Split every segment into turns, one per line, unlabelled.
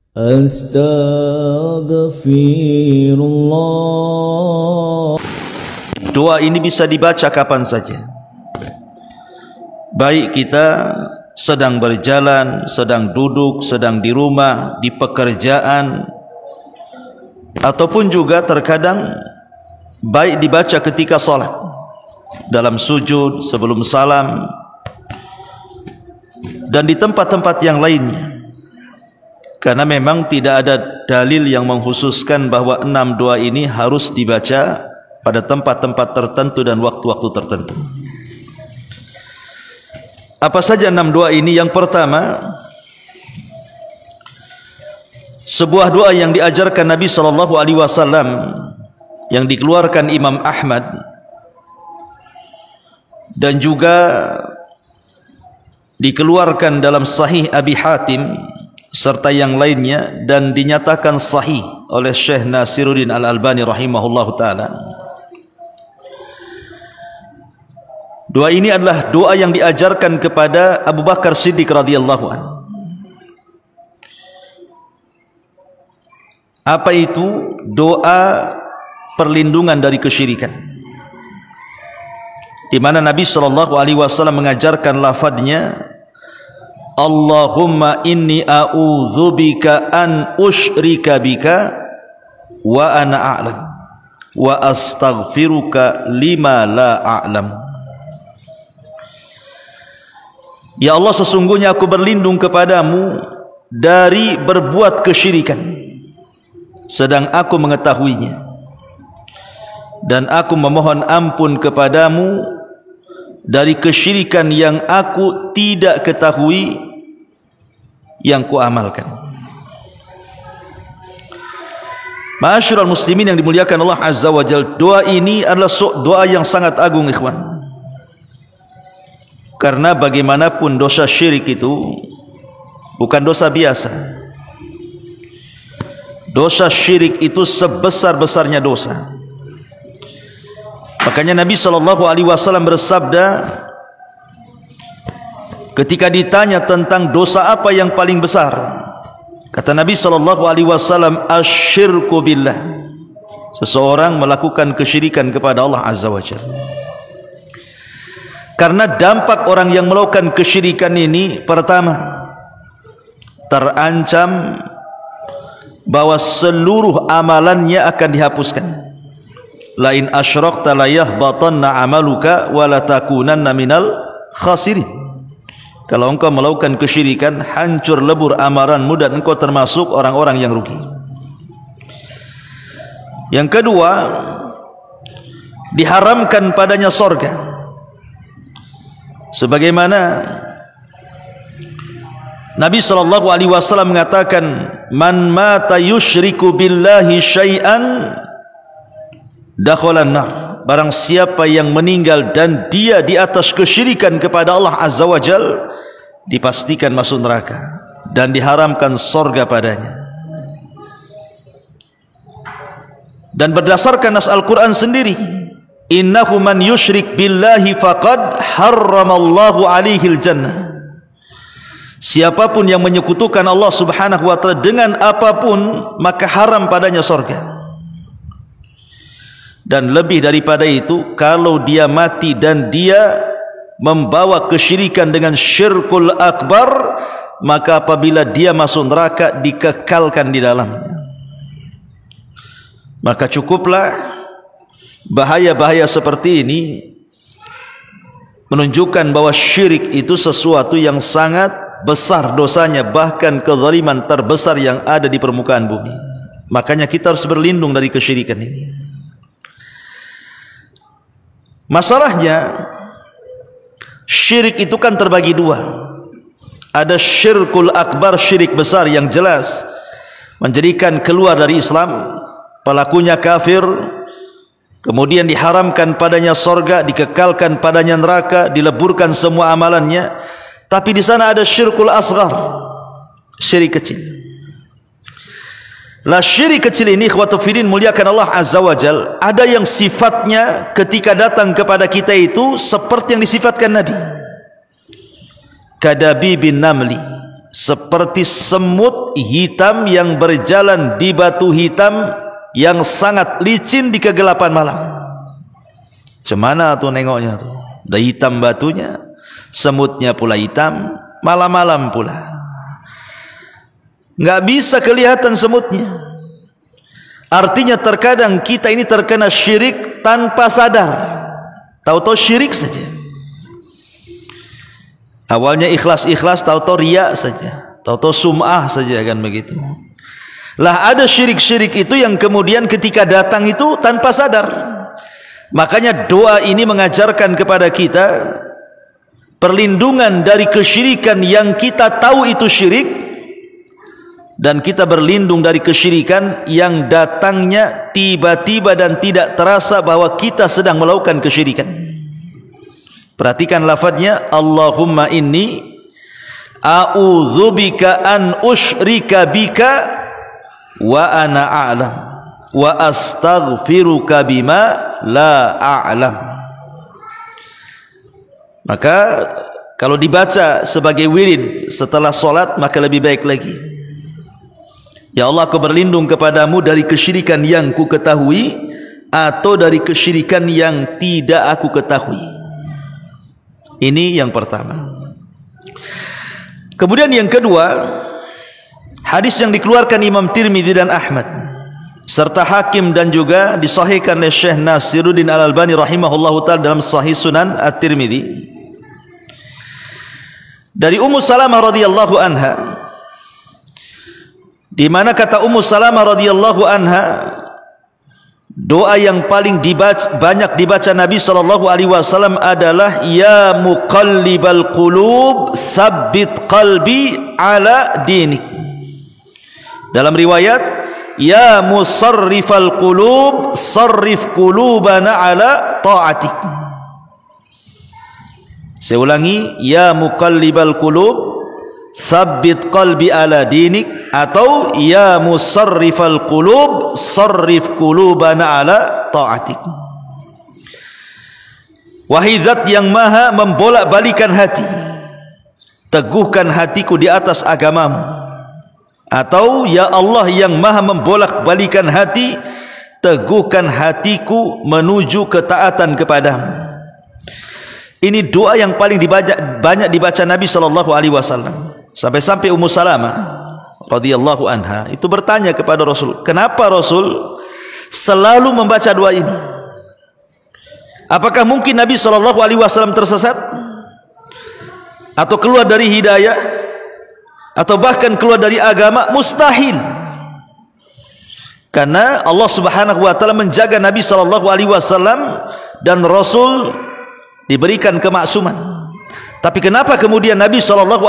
Astaghfirullah. Doa ini bisa dibaca kapan saja, baik kita sedang berjalan, sedang duduk, sedang di rumah, di pekerjaan, ataupun juga terkadang baik dibaca ketika salat, dalam sujud, sebelum salam, dan di tempat-tempat yang lainnya. Karena memang tidak ada dalil yang mengkhususkan bahwa 6 doa ini harus dibaca pada tempat-tempat tertentu dan waktu-waktu tertentu. Apa saja 6 doa ini? Yang pertama, sebuah doa yang diajarkan Nabi SAW, yang dikeluarkan Imam Ahmad dan juga dikeluarkan dalam Sahih Abi Hatim serta yang lainnya, dan dinyatakan sahih oleh Syekh Nasiruddin Al-Albani rahimahullahu ta'ala. Doa ini adalah doa yang diajarkan kepada Abu Bakar Siddiq radhiyallahu anhu. Apa itu? Doa perlindungan dari kesyirikan, di mana Nabi SAW mengajarkan lafadznya, Allahumma inni a'udzubika an usyrika bika wa ana a'lam wa astaghfiruka lima la a'lam. Ya Allah, sesungguhnya aku berlindung kepadamu dari berbuat kesyirikan sedang aku mengetahuinya, dan aku memohon ampun kepadamu dari kesyirikan yang aku tidak ketahui yang kuamalkan. Ma'asyiral muslimin yang dimuliakan Allah Azza wa Jalla, doa ini adalah doa yang sangat agung, ikhwan. Karena bagaimanapun dosa syirik itu bukan dosa biasa. Dosa syirik itu sebesar-besarnya dosa. Makanya Nabi SAW bersabda ketika ditanya tentang dosa apa yang paling besar, kata Nabi SAW, asyirku billah, seseorang melakukan kesyirikan kepada Allah Azza wa Jalla. Karena dampak orang yang melakukan kesyirikan ini, pertama, terancam bahwa seluruh amalannya akan dihapuskan. Lain asyrakta la yahbatanna amaluka wa la takunanna minal khasirin. Kalau engkau melakukan kesyirikan, hancur lebur amalanmu dan engkau termasuk orang-orang yang rugi. Yang kedua, diharamkan padanya sorga. Sebagaimana Nabi SAW mengatakan, man mata yushriku billahi syai'an dakhalan nar. Barang siapa yang meninggal dan dia di atas kesyirikan kepada Allah Azza wa Jal, dipastikan masuk neraka dan diharamkan sorga padanya. Dan berdasarkan nas Al-Quran sendiri, innahu man yushrik billahi faqad harramallahu alaihil jannah. Siapapun yang menyekutukan Allah Subhanahu wa ta'ala dengan apapun, maka haram padanya sorga. Dan lebih daripada itu, kalau dia mati dan dia membawa kesyirikan dengan syirkul akbar, maka apabila dia masuk neraka dikekalkan di dalamnya. Maka cukuplah bahaya-bahaya seperti ini menunjukkan bahwa syirik itu sesuatu yang sangat besar dosanya, bahkan kezaliman terbesar yang ada di permukaan bumi. Makanya kita harus berlindung dari kesyirikan ini. Masalahnya, syirik itu kan terbagi dua. Ada syirkul akbar, syirik besar yang jelas menjadikan keluar dari Islam, pelakunya kafir, kemudian diharamkan padanya sorga, dikekalkan padanya neraka, dileburkan semua amalannya. Tapi di sana ada syirkul asghar, syirik kecil. Lah syirik kecil ini, ikhwatu fillah muliakan Allah Azza wa Jal, ada yang sifatnya ketika datang kepada kita itu seperti yang disifatkan Nabi, kadabi bin namli, seperti semut hitam yang berjalan di batu hitam yang sangat licin di kegelapan malam. Cemana tuh nengoknya tuh, udah hitam batunya, semutnya pula hitam, malam-malam pula nggak bisa kelihatan semutnya. Artinya terkadang kita ini terkena syirik tanpa sadar, tahu-tahu syirik saja. Awalnya ikhlas-ikhlas, tahu-tahu riya saja, tahu-tahu sum'ah saja, kan begitu. Lah ada syirik-syirik itu yang kemudian ketika datang itu tanpa sadar. Makanya doa ini mengajarkan kepada kita perlindungan dari kesyirikan yang kita tahu itu syirik, dan kita berlindung dari kesyirikan yang datangnya tiba-tiba dan tidak terasa bahwa kita sedang melakukan kesyirikan. Perhatikan lafadznya, Allahumma inni a'udzubika an usyrika bika wa ana a'lam wa astaghfiruka bima la a'lam. Maka kalau dibaca sebagai wirid setelah solat, maka lebih baik lagi. Ya Allah, aku berlindung kepadamu dari kesyirikan yang ku ketahui atau dari kesyirikan yang tidak aku ketahui. Ini yang pertama. Kemudian yang kedua, hadis yang dikeluarkan Imam Tirmidzi dan Ahmad serta Hakim dan juga disahihkan oleh Syekh Nasiruddin Al-Albani rahimahullahu taala dalam Sahih Sunan At-Tirmidzi dari Ummu Salamah radhiyallahu anha, di mana kata Ummu Salamah radhiyallahu anha, doa yang paling banyak dibaca Nabi sallallahu alaihi wasallam adalah ya muqallibal qulub tsabbit qalbi ala dinik. Dalam riwayat ya musarrifal qulub sarrif qulubana ala ta'atik. Saya ulangi, ya muqallibal qulub tsabbit qalbi ala dinik, atau ya musarrifal qulub sarrif qulubana ala ta'atik. Wahai zat yang maha membolak-balikan hati, teguhkan hatiku di atas agamamu. Atau ya Allah yang maha membolak-balikan hati, teguhkan hatiku menuju ketaatan kepadamu. Ini doa yang paling banyak dibaca Nabi sallallahu alaihi wasallam. Sampai-sampai Ummu Salamah radhiyallahu anha itu bertanya kepada Rasul, kenapa Rasul selalu membaca doa ini? Apakah mungkin Nabi sallallahu alaihi wasallam tersesat atau keluar dari hidayah atau bahkan keluar dari agama? Mustahil. Karena Allah Subhanahu wa taala menjaga Nabi sallallahu alaihi wasallam dan Rasul diberikan kemaksuman. Tapi kenapa kemudian Nabi SAW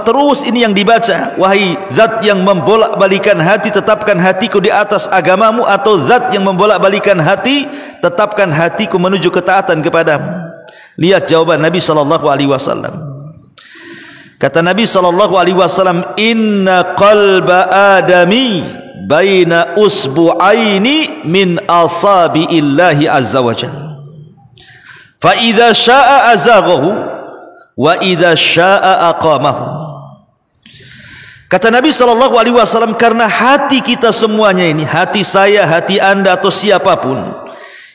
terus ini yang dibaca? Wahai zat yang membolak-balikan hati, tetapkan hatiku di atas agamamu, atau zat yang membolak-balikan hati, tetapkan hatiku menuju ketaatan kepadamu. Lihat jawaban Nabi SAW. Kata Nabi SAW, inna qalba adami baina usbu'aini min asabi'illahi azza wa jalla. Fa idza syaa azaghahu wa idza syaa aqamahu. Kata Nabi SAW, karena hati kita semuanya ini, hati saya, hati anda atau siapapun,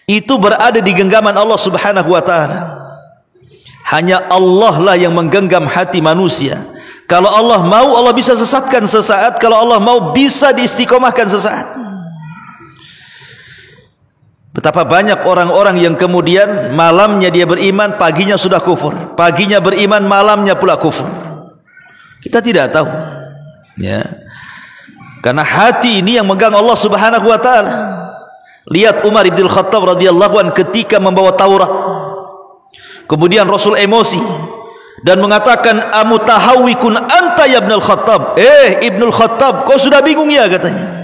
itu berada di genggaman Allah Subhanahu wa taala. Hanya Allah lah yang menggenggam hati manusia. Kalau Allah mau, Allah bisa sesatkan sesaat. Kalau Allah mau, bisa diistiqomahkan sesaat. Betapa banyak orang-orang yang kemudian malamnya dia beriman, paginya sudah kufur. Paginya beriman, malamnya pula kufur. Kita tidak tahu, ya. Karena hati ini yang megang Allah Subhanahu wa taala. Lihat Umar bin Khattab radhiyallahu anhu ketika membawa Taurat. Kemudian Rasul emosi dan mengatakan, amutahawwikun anta ya Ibnul Khattab. Ibnul Khattab, kau sudah bingung ya, katanya.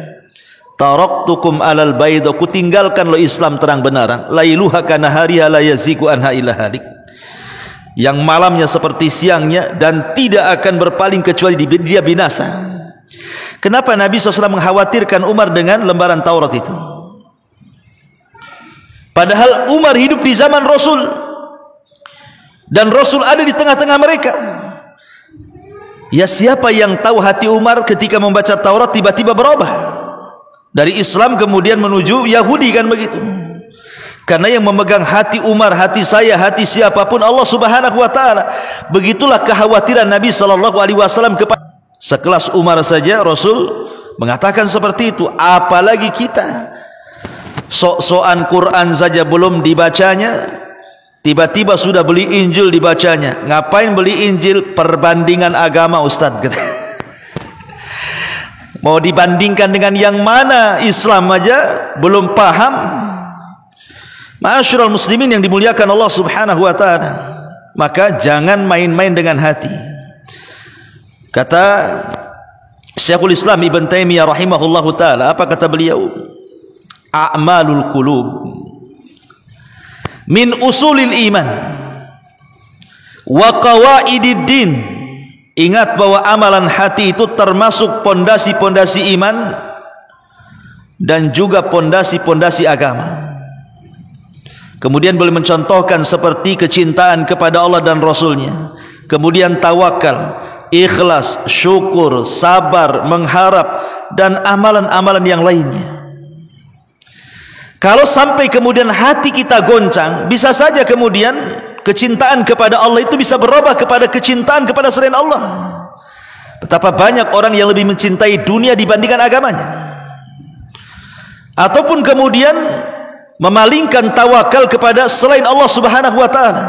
Taraktukum alal bayd, aku tinggalkan lo Islam terang benderang, lailuha kanahariha la yazigu anha illa halik, yang malamnya seperti siangnya dan tidak akan berpaling kecuali dia binasa. Kenapa Nabi SAW mengkhawatirkan Umar dengan lembaran Taurat itu? Padahal Umar hidup di zaman Rasul dan Rasul ada di tengah-tengah mereka. Ya, siapa yang tahu hati Umar ketika membaca Taurat tiba-tiba berubah dari Islam kemudian menuju Yahudi, kan begitu? Karena yang memegang hati Umar, hati saya, hati siapapun Allah Subhanahu wa taala. Begitulah kekhawatiran Nabi sallallahu alaihi wasallam kepada sekelas Umar saja Rasul mengatakan seperti itu, apalagi kita. Sok-sokan Quran saja belum dibacanya, tiba-tiba sudah beli Injil dibacanya. Ngapain beli Injil? Perbandingan agama, Ustaz. Mau dibandingkan dengan yang mana? Islam aja belum paham. Ma'asyiral muslimin yang dimuliakan Allah Subhanahu wa taala, maka jangan main-main dengan hati. Kata Syekhul Islam Ibn Taimiyah rahimahullahu taala, apa kata beliau? A'malul qulub min usulil iman wa qawaidid din. Ingat bahwa amalan hati itu termasuk pondasi-pondasi iman dan juga pondasi-pondasi agama. Kemudian boleh mencontohkan seperti kecintaan kepada Allah dan Rasulnya, kemudian tawakal, ikhlas, syukur, sabar, mengharap, dan amalan-amalan yang lainnya. Kalau sampai kemudian hati kita goncang, bisa saja kemudian kecintaan kepada Allah itu bisa berubah kepada kecintaan kepada selain Allah. Betapa banyak orang yang lebih mencintai dunia dibandingkan agamanya. Ataupun kemudian memalingkan tawakal kepada selain Allah Subhanahu wa taala,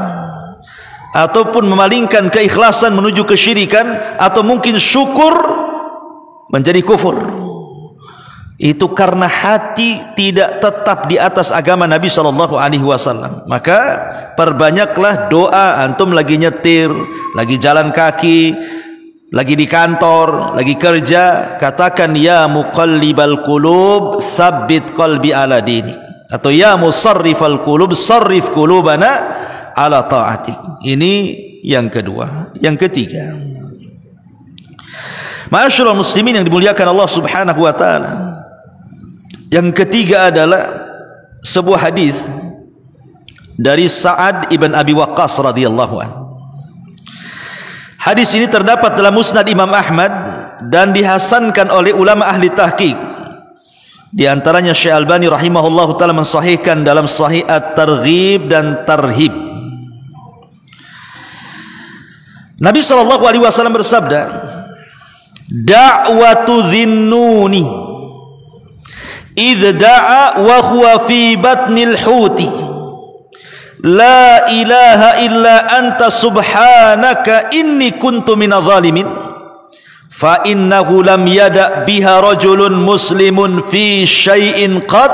ataupun memalingkan keikhlasan menuju kesyirikan, atau mungkin syukur menjadi kufur. Itu karena hati tidak tetap di atas agama Nabi sallallahu alaihi wasallam. Maka perbanyaklah doa. Antum lagi nyetir, lagi jalan kaki, lagi di kantor, lagi kerja, katakan ya muqallibal qulub tsabbit qalbi ala dinik, atau ya musarrifal qulub sarrif qulubana ala ta'atik. Ini yang kedua. Yang ketiga, ma'asyiral muslimin yang dimuliakan Allah Subhanahu wa taala, yang ketiga adalah sebuah hadis dari Sa'ad ibn Abi Waqqas radhiyallahu anhu. Hadis ini terdapat dalam Musnad Imam Ahmad dan dihasankan oleh ulama ahli tahqiq. Di antaranya Syekh Albani rahimahullahu taala mensahihkan dalam Sahih At-Targhib dan Tarhib. Nabi sallallahu alaihi wasallam bersabda, "Da'watu dhinnuni idh da'a wa huwa fi batnil huti la ilaha illa anta subhanaka inni kuntu minadh dhalimin fa innahu lam yada' biha rajulun muslimun fi syai'in qad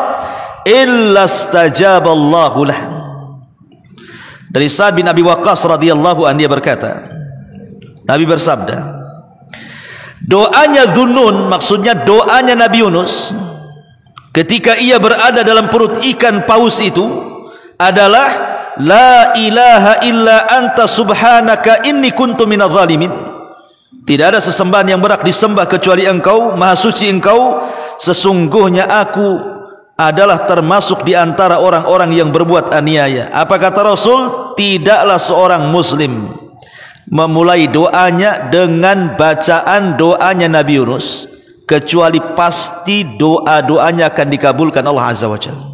illa istajaba Allahu lah." Dari Sa'ad bin Abi Waqqas radhiyallahu anhu, dia berkata, Nabi bersabda, doanya Dhunnun, maksudnya doanya Nabi Yunus ketika ia berada dalam perut ikan paus itu adalah la ilaha illa anta subhanaka inni kuntu minadh dhalimin. Tidak ada sesembahan yang berhak disembah kecuali Engkau, Maha Suci Engkau, sesungguhnya aku adalah termasuk di antara orang-orang yang berbuat aniaya. Apa kata Rasul? Tidaklah seorang muslim memulai doanya dengan bacaan doanya Nabi Yunus kecuali pasti doa-doanya akan dikabulkan Allah Azza wa Jalla.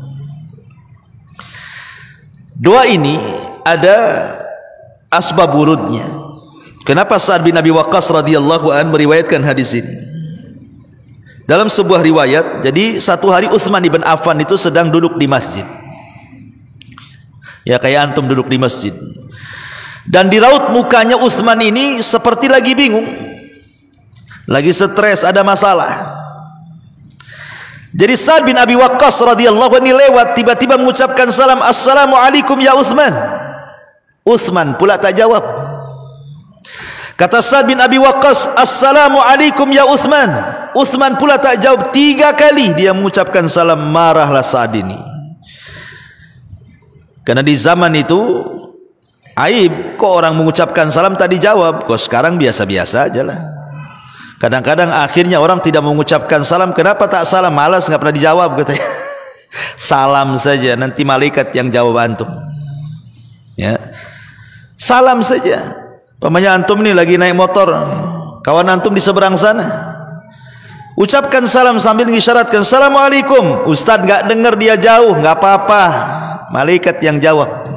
Doa ini ada asbab wurudnya. Kenapa Sa'ad bin Abi Waqqas radhiyallahu an meriwayatkan hadis ini? Dalam sebuah riwayat, jadi satu hari Utsman ibn Affan itu sedang duduk di masjid. Ya, kayak antum duduk di masjid. Dan di raut mukanya Utsman ini seperti lagi bingung, lagi stres, ada masalah. Jadi Sa'ad bin Abi Waqqas radhiyallahu anhu lewat, tiba-tiba mengucapkan salam, "Assalamualaikum ya Utsman." Utsman pula tak jawab. Kata Sa'ad bin Abi Waqqas, "Assalamualaikum ya Utsman." Utsman pula tak jawab. 3 kali dia mengucapkan salam. Marahlah Sa'ad ini, karena di zaman itu aib kok orang mengucapkan salam tak dijawab. Kok sekarang biasa-biasa aja lah. Kadang-kadang akhirnya orang tidak mengucapkan salam. Kenapa tak salam? Malas, nggak pernah dijawab katanya. Salam saja, nanti malaikat yang jawab antum. Ya, salam saja. Pamannya antum nih lagi naik motor, Kawan antum di seberang sana, ucapkan salam sambil mengisyaratkan Assalamualaikum. Ustaz enggak dengar, dia jauh, enggak apa-apa, malaikat yang jawab.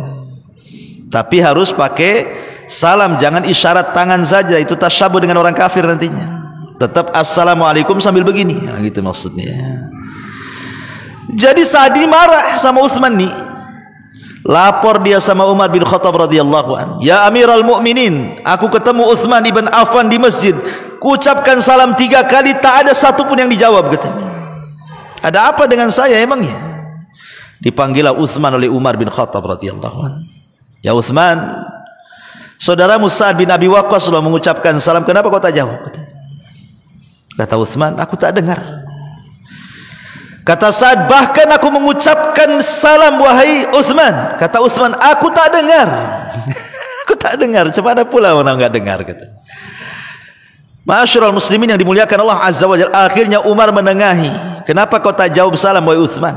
Tapi harus pakai salam, jangan isyarat tangan saja, itu tasyabuh dengan orang kafir nantinya. Tetap Assalamualaikum sambil begini, nah, gitu maksudnya. Jadi saat ini marah sama Utsman nih, lapor dia sama Umar bin Khattab radhiyallahu anhu, ya Amirul Mukminin, aku ketemu Utsman ibn Affan di masjid, kuucapkan salam 3 kali, tak ada satu pun yang dijawab, katanya. Ada apa dengan saya emangnya? Dipanggillah Utsman oleh Umar bin Khattab radhiyallahu anhu. Ya Utsman, saudaramu Sa'ad bin Abi Waqqas sudah mengucapkan salam, kenapa kau tak jawab? Kata Utsman, aku tak dengar. Kata Sa'ad, bahkan aku mengucapkan salam wahai Utsman. Kata Utsman, aku tak dengar. Aku tak dengar. Cemana pula orang enggak dengar, kata. Ma'asyiral muslimin yang dimuliakan Allah Azza wa Jalla, akhirnya Umar menengahi. Kenapa kau tak jawab salam wahai Utsman?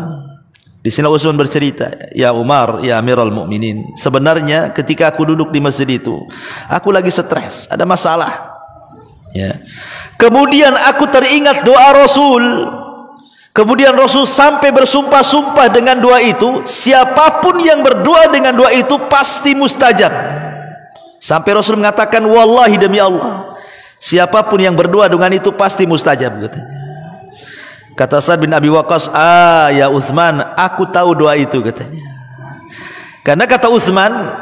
Di sini Utsman bercerita, ya Umar, ya Amirul Mukminin, sebenarnya ketika aku duduk di masjid itu, aku lagi stres, ada masalah. Ya. Kemudian aku teringat doa Rasul. Kemudian Rasul sampai bersumpah-sumpah dengan doa itu, siapapun yang berdoa dengan doa itu pasti mustajab. Sampai Rasul mengatakan, wallahi demi Allah, siapapun yang berdoa dengan itu pasti mustajab, katanya. Kata Sa'ad bin Abi Waqqas, ya Utsman, aku tahu doa itu, katanya. Karena kata Utsman,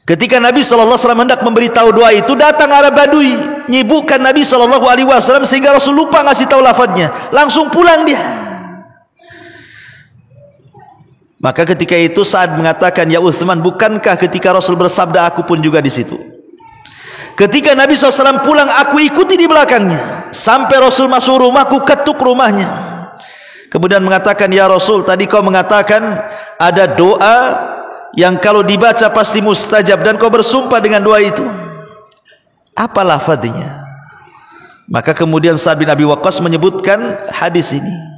ketika Nabi SAW hendak memberitahu doa itu, datang Arab Badui, nyibukkan Nabi SAW sehingga Rasul lupa ngasih tahu lafadznya, langsung pulang dia. Maka ketika itu Sa'ad mengatakan, ya Utsman, bukankah ketika Rasul bersabda aku pun juga di situ? Ketika Nabi SAW pulang, aku ikuti di belakangnya sampai Rasul masuk rumah, aku ketuk rumahnya. Kemudian mengatakan, ya Rasul, tadi kau mengatakan ada doa yang kalau dibaca pasti mustajab, dan kau bersumpah dengan doa itu. Apa lafadznya? Maka kemudian Sa'ad bin Abi Waqqas menyebutkan hadis ini.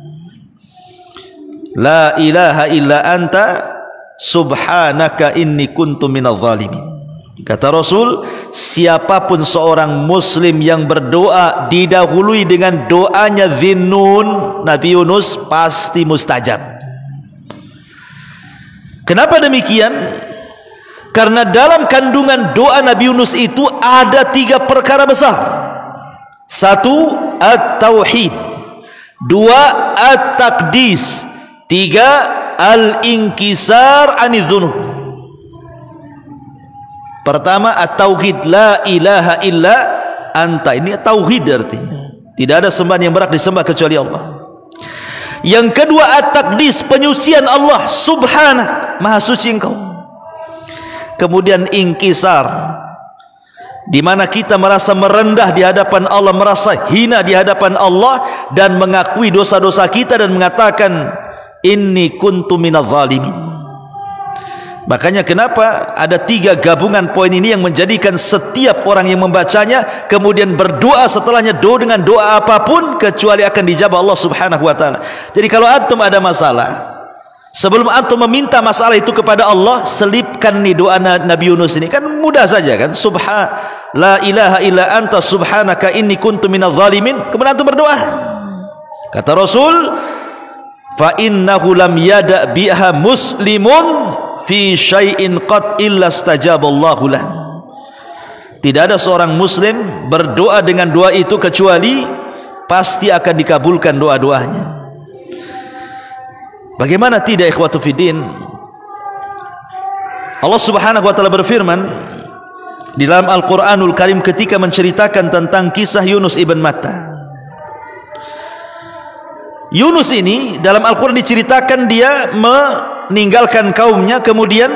La ilaha illa anta subhanaka inni kuntu minadh dhalimin. Kata Rasul, siapapun seorang muslim yang berdoa didahului dengan doanya Dhinnun, Nabi Yunus, pasti mustajab. Kenapa demikian? Karena dalam kandungan doa Nabi Yunus itu ada 3 perkara besar. 1, at-tauhid. 2, at-taqdis. 3, al-inkisar anidz-dzunub. Pertama, at-tauhid, la ilaha illa anta. Ini tauhid artinya, tidak ada sembahan yang berhak disembah kecuali Allah. Yang kedua, at-taqdis, penyucian Allah, subhanak, maha suci engkau. Kemudian inkisar, di mana kita merasa merendah di hadapan Allah, merasa hina di hadapan Allah, dan mengakui dosa-dosa kita dan mengatakan inni kuntu minadz zalimin. Makanya kenapa ada 3 gabungan poin ini yang menjadikan setiap orang yang membacanya kemudian berdoa setelahnya doa dengan doa apapun kecuali akan dijawab Allah Subhanahu wa taala. Jadi kalau antum ada masalah, sebelum antum meminta masalah itu kepada Allah, selipkan nih doa Nabi Yunus ini, kan mudah saja kan. La ilaha illa anta subhanaka inni kuntu minadz zalimin. Kemudian antum berdoa. Kata Rasul, fa innahu lam yada biha muslimun fi syai'in qad illa stajaballahu lah. Tidak ada seorang muslim berdoa dengan doa itu kecuali pasti akan dikabulkan doa-doanya. Bagaimana tidak, ikhwatu fiddin? Allah Subhanahu wa taala berfirman di dalam Al-Qur'anul Karim ketika menceritakan tentang kisah Yunus ibn Matta. Yunus ini dalam Al-Quran diceritakan dia meninggalkan kaumnya, kemudian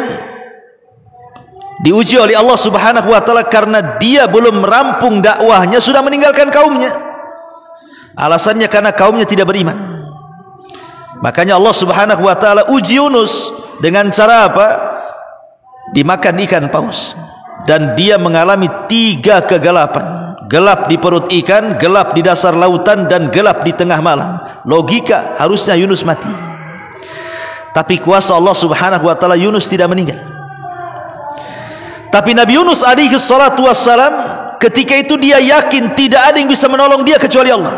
diuji oleh Allah Subhanahu wa taala karena dia belum rampung dakwahnya sudah meninggalkan kaumnya. Alasannya karena kaumnya tidak beriman. Makanya Allah Subhanahu wa taala uji Yunus dengan cara apa? Dimakan ikan paus, dan dia mengalami 3 kegelapan. Gelap di perut ikan, gelap di dasar lautan, dan gelap di tengah malam. Logika harusnya Yunus mati, tapi kuasa Allah Subhanahu wa taala Yunus tidak meninggal. Tapi Nabi Yunus alaihi salatu wassalam ketika itu dia yakin tidak ada yang bisa menolong dia kecuali Allah.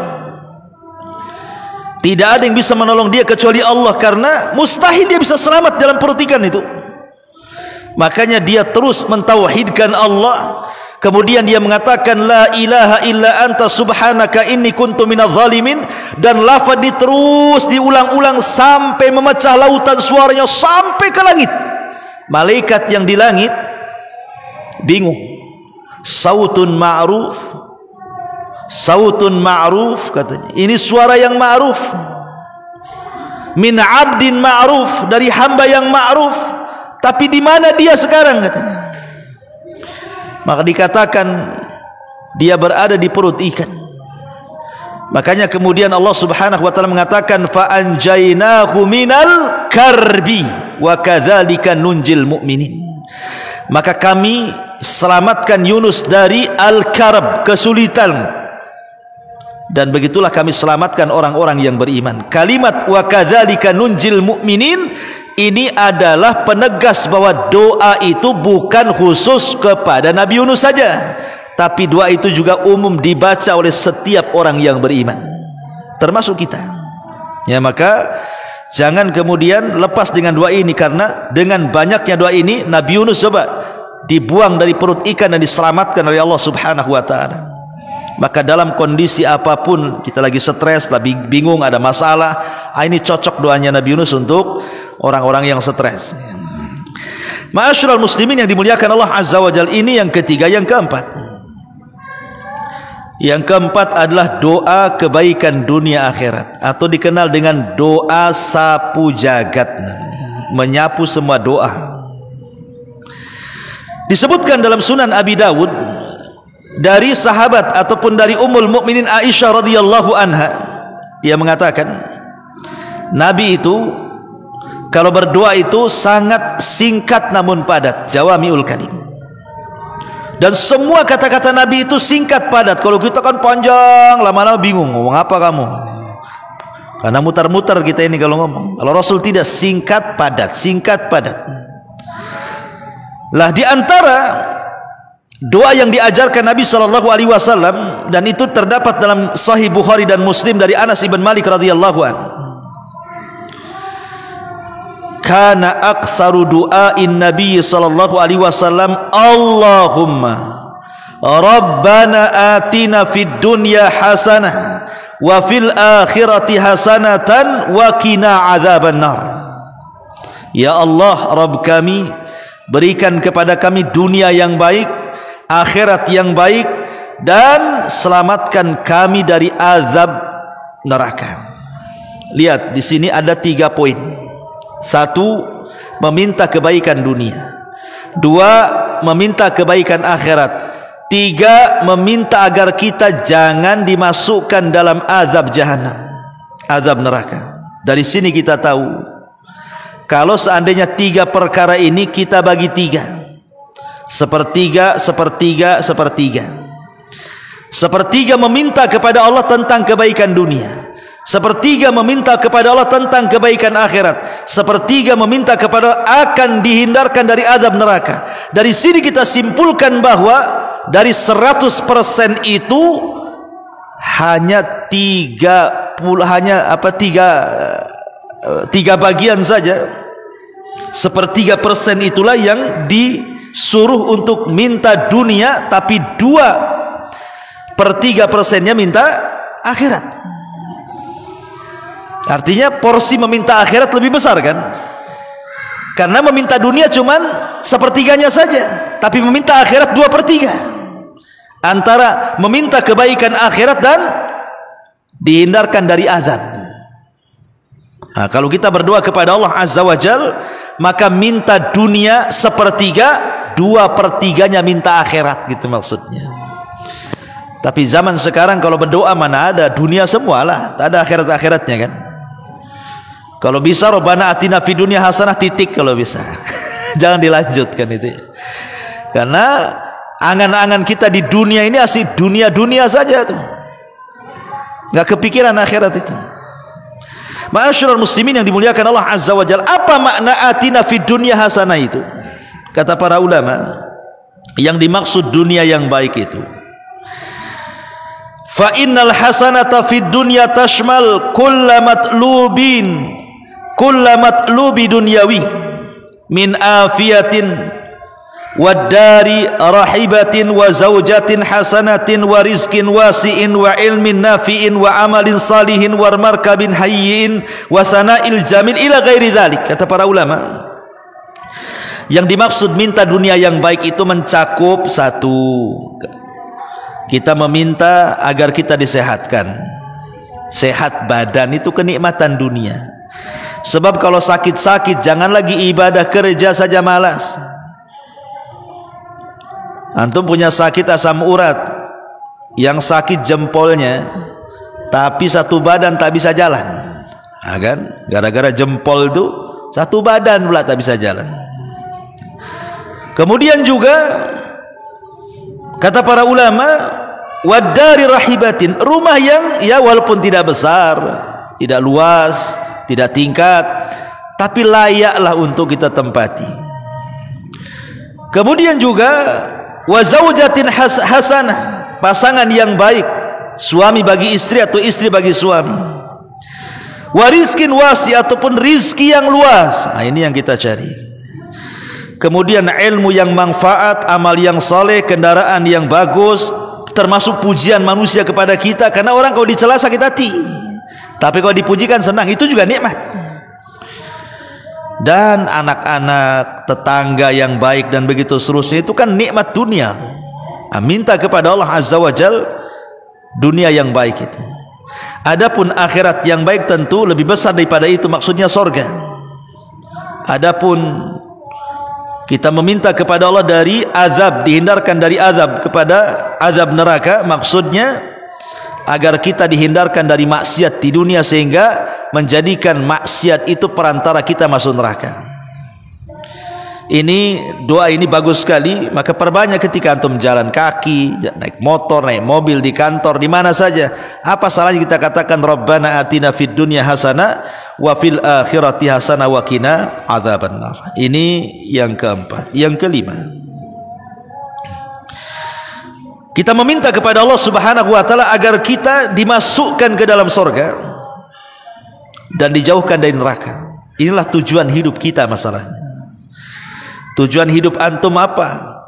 Tidak ada yang bisa menolong dia kecuali Allah, karena mustahil dia bisa selamat dalam perut ikan itu. Makanya dia terus mentauhidkan Allah. Kemudian dia mengatakan la ilaha illa anta subhanaka inni kuntu minadz zalimin, dan lafaz ini terus diulang-ulang sampai memecah lautan, suaranya sampai ke langit. Malaikat yang di langit bingung. Sautun ma'ruf, sautun ma'ruf katanya. Ini suara yang ma'ruf. Min 'abdin ma'ruf, dari hamba yang ma'ruf. Tapi di mana dia sekarang katanya? Maka dikatakan dia berada di perut ikan. Makanya kemudian Allah Subhanahu wa taala mengatakan fa anjaynahu minal karbi wa kadzalika nunjil mu'minin. Maka kami selamatkan Yunus dari al-karb, kesulitan, dan begitulah kami selamatkan orang-orang yang beriman. Kalimat wa kadzalika nunjil mu'minin ini adalah penegas bahwa doa itu bukan khusus kepada Nabi Yunus saja, tapi doa itu juga umum dibaca oleh setiap orang yang beriman, termasuk kita. Ya, maka jangan kemudian lepas dengan doa ini, karena dengan banyaknya doa ini Nabi Yunus coba dibuang dari perut ikan dan diselamatkan oleh Allah Subhanahu wa taala. Maka dalam kondisi apapun, kita lagi stres, lagi bingung, ada masalah, ini cocok doanya Nabi Yunus untuk orang-orang yang stres. Ma'asyiral muslimin yang dimuliakan Allah Azza wa Jalla, ini yang ketiga. Yang keempat, yang keempat adalah doa kebaikan dunia akhirat, atau dikenal dengan doa sapu jagat, menyapu semua doa. Disebutkan dalam Sunan Abi Dawud dari sahabat ataupun dari Ummul Mukminin Aisyah radhiyallahu anha, dia mengatakan Nabi itu kalau berdoa itu sangat singkat namun padat, jawamiul kalim. Dan semua kata-kata Nabi itu singkat padat. Kalau kita kan panjang, lama-lama bingung ngomong apa kamu, karena mutar-mutar kita ini kalau ngomong. Kalau Rasul tidak, singkat padat, singkat padat. Lah di antara doa yang diajarkan Nabi sallallahu alaihi wasallam, dan itu terdapat dalam Sahih Bukhari dan Muslim dari Anas ibn Malik radhiyallahu anhu. Kana aktsaru du'ain Nabi sallallahu alaihi wasallam Allahumma Rabbana atina fid dunya hasanah wa fil akhirati hasanatan wa qina adzaban nar. Ya Allah, Rabb kami, berikan kepada kami dunia yang baik, akhirat yang baik, dan selamatkan kami dari azab neraka. Lihat di sini ada 3 poin. 1, meminta kebaikan dunia. 2, meminta kebaikan akhirat. 3, meminta agar kita jangan dimasukkan dalam azab jahanam, azab neraka. Dari sini kita tahu, kalau seandainya 3 perkara ini kita bagi 3, sepertiga, sepertiga, sepertiga. Sepertiga meminta kepada Allah tentang kebaikan dunia, sepertiga meminta kepada Allah tentang kebaikan akhirat, sepertiga meminta kepada akan dihindarkan dari azab neraka. Dari sini kita simpulkan bahwa dari 100% itu hanya 3 bagian saja. 1/3% itulah yang disuruh untuk minta dunia, tapi 2/3% minta akhirat. Artinya porsi meminta akhirat lebih besar kan? Karena meminta dunia cuman 1/3 saja, tapi meminta akhirat 2/3. Antara meminta kebaikan akhirat dan dihindarkan dari azab. Nah, kalau kita berdoa kepada Allah Azza wa Jal, maka minta dunia 1/3, 2/3-nya minta akhirat, gitu maksudnya. Tapi zaman sekarang kalau berdoa mana ada dunia semualah, tak ada akhirat-akhiratnya kan. Kalau bisa Rabbana atina fid dunya hasanah titik kalau bisa. Jangan dilanjutkan itu. Karena angan-angan kita di dunia ini asli dunia-dunia saja tuh. Enggak kepikiran akhirat itu. Ma'asyiral muslimin yang dimuliakan Allah Azza wa Jalla, apa makna atina fid dunya hasanah itu? Kata para ulama, yang dimaksud dunia yang baik itu Fa innal hasanata fid dunya tashmal kulla matlubi dunyawi min afiyatin wadari rahibatin wa zaujatin hasanatin wa rizkin wasi'in wa ilmin nafi'in wa amalin salihin wa markabin hayyin wa sana'il jamil ila ghairi dhalik. Kata para ulama, yang dimaksud minta dunia yang baik itu mencakup satu, kita meminta agar kita disehatkan. Sehat badan itu kenikmatan dunia. Sebab kalau sakit-sakit jangan lagi ibadah, kerja saja malas. Antum punya sakit asam urat, yang sakit jempolnya, tapi satu badan tak bisa jalan, kan? Gara-gara jempol itu satu badan pula tak bisa jalan. Kemudian juga kata para ulama, wadari rahibatin, rumah yang ya walaupun tidak besar, tidak luas, tidak tingkat, tapi layaklah untuk kita tempati. Kemudian juga wa zaujatin hasanah, pasangan yang baik, suami bagi istri atau istri bagi suami. Wa rizkin wasi, ataupun rizki yang luas. Nah, ini yang kita cari. Kemudian ilmu yang manfaat, amal yang saleh, kendaraan yang bagus, termasuk pujian manusia kepada kita. Karena orang kalau dicela sakit hati, tapi kalau dipujikan senang, itu juga nikmat. Dan anak-anak, tetangga yang baik dan begitu seterusnya, itu kan nikmat dunia. Minta kepada Allah Azza wa Jal dunia yang baik itu. Adapun akhirat yang baik tentu lebih besar daripada itu, maksudnya sorga. Adapun kita meminta kepada Allah dari azab, dihindarkan dari azab kepada azab neraka, maksudnya agar kita dihindarkan dari maksiat di dunia, sehingga menjadikan maksiat itu perantara kita masuk neraka. Ini doa ini bagus sekali, maka perbanyak ketika antum jalan kaki, naik motor, naik mobil, di kantor, di mana saja. Apa salahnya kita katakan Rabbana atina fid dunya hasanah wa fil akhirati hasanah wa qina adzabannar. Ini yang keempat. Yang kelima, kita meminta kepada Allah Subhanahu wa taala agar kita dimasukkan ke dalam surga dan dijauhkan dari neraka. Inilah tujuan hidup kita masalahnya. Tujuan hidup antum apa?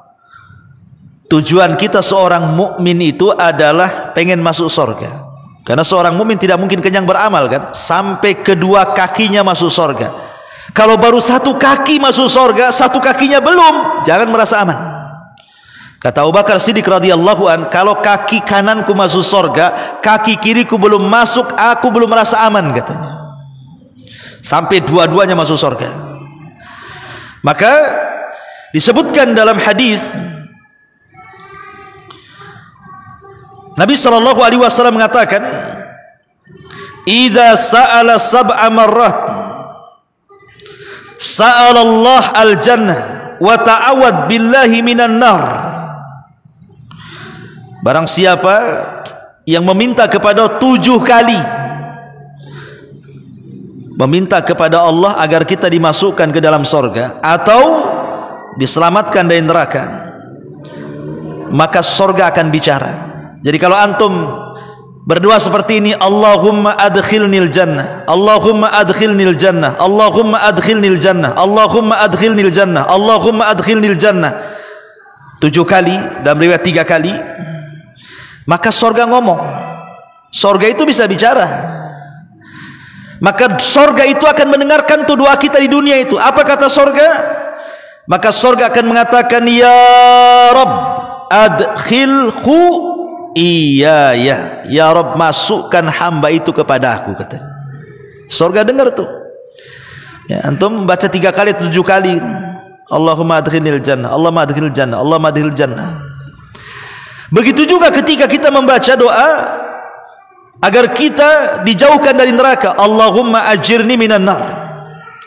Tujuan kita seorang mukmin itu adalah pengen masuk surga. Karena seorang mukmin tidak mungkin kenyang beramal, kan? Sampai kedua kakinya masuk surga. Kalau baru satu kaki masuk surga, satu kakinya belum, jangan merasa aman. Kata Abu Bakar Siddiq radhiyallahu an, kalau kaki kananku masuk surga, kaki kiriku belum masuk, aku belum merasa aman, katanya. Sampai dua-duanya masuk surga. Maka disebutkan dalam hadis Nabi sallallahu alaihi wasallam mengatakan, "Idza sa'ala sab'a marrat sa'ala Allah al-jannah wa ta'awad billahi minan nar." Barang siapa yang meminta kepada 7 kali, meminta kepada Allah agar kita dimasukkan ke dalam surga atau diselamatkan dari neraka, maka surga akan bicara. Jadi kalau antum berdoa seperti ini, Allahumma adkhilnil jannah, Allahumma adkhilnil jannah, Allahumma adkhilnil jannah, Allahumma adkhilnil jannah, Allahumma adkhilnil jannah 7 kali, dalam riwayat 3 kali, maka surga ngomong. Surga itu bisa bicara. Maka surga itu akan mendengarkan tuh doa kita di dunia itu. Apa kata surga? Maka surga akan mengatakan, "Ya Rabb, adkhilhu iyaya." Ya Rabb, masukkan hamba itu kepada aku, katanya. Surga dengar tuh. Ya, antum baca 3 kali, 7 kali, Allahumma adkhilnil jannah, Allahumma adkhilnil jannah, Allahumma adkhilnil jannah. Begitu juga ketika kita membaca doa agar kita dijauhkan dari neraka, Allahumma ajirni minan nar,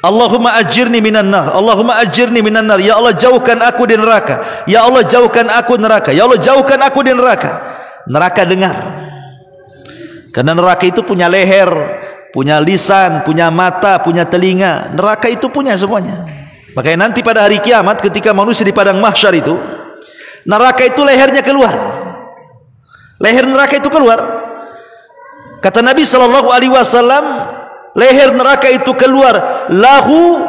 Allahumma ajirni minan nar, Allahumma ajirni minan nar. Ya Allah, jauhkan aku di neraka. Ya Allah, jauhkan aku neraka. Ya Allah, jauhkan aku di neraka. Neraka dengar. Karena neraka itu punya leher, punya lisan, punya mata, punya telinga. Neraka itu punya semuanya. Makanya nanti pada hari kiamat ketika manusia di padang mahsyar itu, neraka itu lehernya keluar. leher neraka itu keluar. Kata Nabi sallallahu alaihi wasallam, leher neraka itu keluar, lahu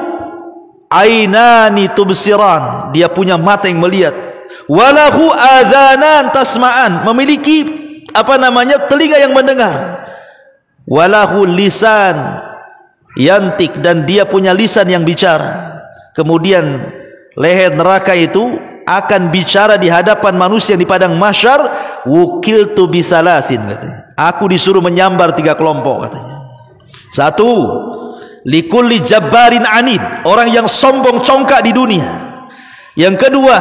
ainani tubsiran, dia punya mata yang melihat, walahu adzanan tasma'an, memiliki telinga yang mendengar, walahu lisan yantik, dan dia punya lisan yang bicara. Kemudian leher neraka itu akan bicara di hadapan manusia di padang mahsyar, wukiltu bisalasin, katanya, aku disuruh menyambar 3 kelompok, katanya. 1, likulli jabbarin anid, orang yang sombong congkak di dunia. Yang kedua,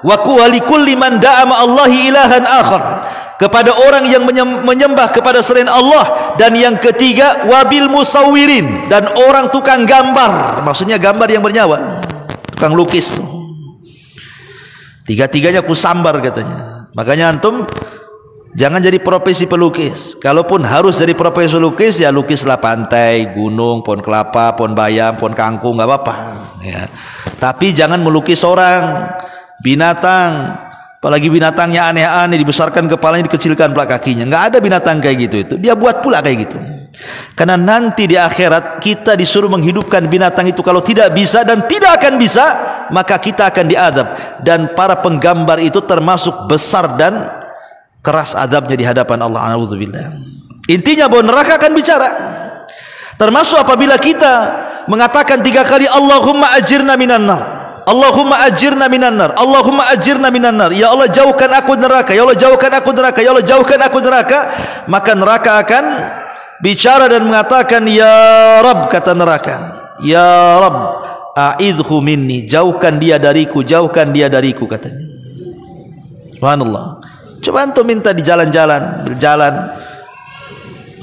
wa likulli man da'a ma'allahi ilahan akhar, kepada orang yang menyembah kepada selain Allah. Dan yang ketiga, wabil musawwirin, dan orang tukang gambar, maksudnya gambar yang bernyawa, tukang lukis tuh. 3-tiganya ku sambar, katanya. Makanya antum jangan jadi profesi pelukis. Kalaupun harus jadi profesi pelukis, ya lukislah pantai, gunung, pohon kelapa, pohon bayam, pohon kangkung, nggak apa-apa ya. Tapi jangan melukis orang, binatang, apalagi binatangnya aneh-aneh, dibesarkan kepalanya, dikecilkan pula kakinya. Nggak ada binatang kayak gitu. Itu dia buat pula kayak gitu. Karena nanti di akhirat kita disuruh menghidupkan binatang itu. Kalau tidak bisa dan tidak akan bisa, maka kita akan diadab. Dan para penggambar itu termasuk besar dan keras adabnya di hadapan Allah. A'udzubillah. Intinya bahwa neraka akan bicara. Termasuk apabila kita mengatakan 3 kali Allahumma ajirna minan nar, Allahumma ajirna minan nar, Allahumma ajirna minan nar, ya Allah jauhkan aku neraka, ya Allah jauhkan aku neraka, ya Allah jauhkan aku neraka, maka neraka akan bicara dan mengatakan, ya Rabb, kata neraka, ya Rabb, a'idhu minni, jauhkan dia dariku, jauhkan dia dariku, katanya. Subhanallah. Coba antum minta di jalan-jalan, berjalan,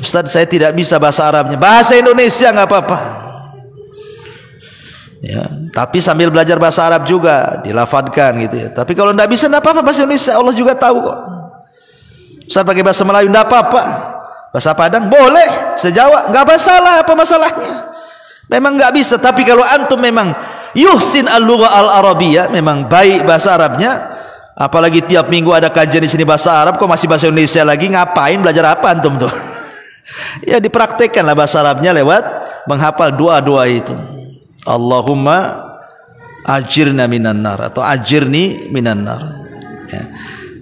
Ustaz saya tidak bisa bahasa Arabnya, bahasa Indonesia nggak apa-apa ya, tapi sambil belajar bahasa Arab juga dilafadkan gitu ya. Tapi kalau tidak bisa, tidak apa-apa, bahasa Indonesia Allah juga tahu kok. Ustaz pakai bahasa Melayu tidak apa-apa, bahasa Padang boleh, sejawa nggak masalah. Apa masalahnya? Memang nggak bisa. Tapi kalau antum memang yuhsin al-lugha al-arabiyah, memang baik bahasa Arabnya, apalagi tiap minggu ada kajian di sini bahasa Arab, kok masih bahasa Indonesia lagi, ngapain belajar apa antum tuh? Ya dipraktekkanlah bahasa Arabnya lewat menghafal doa-doa itu. Allahumma ajirna minan nar, atau ajirni minan nar ya.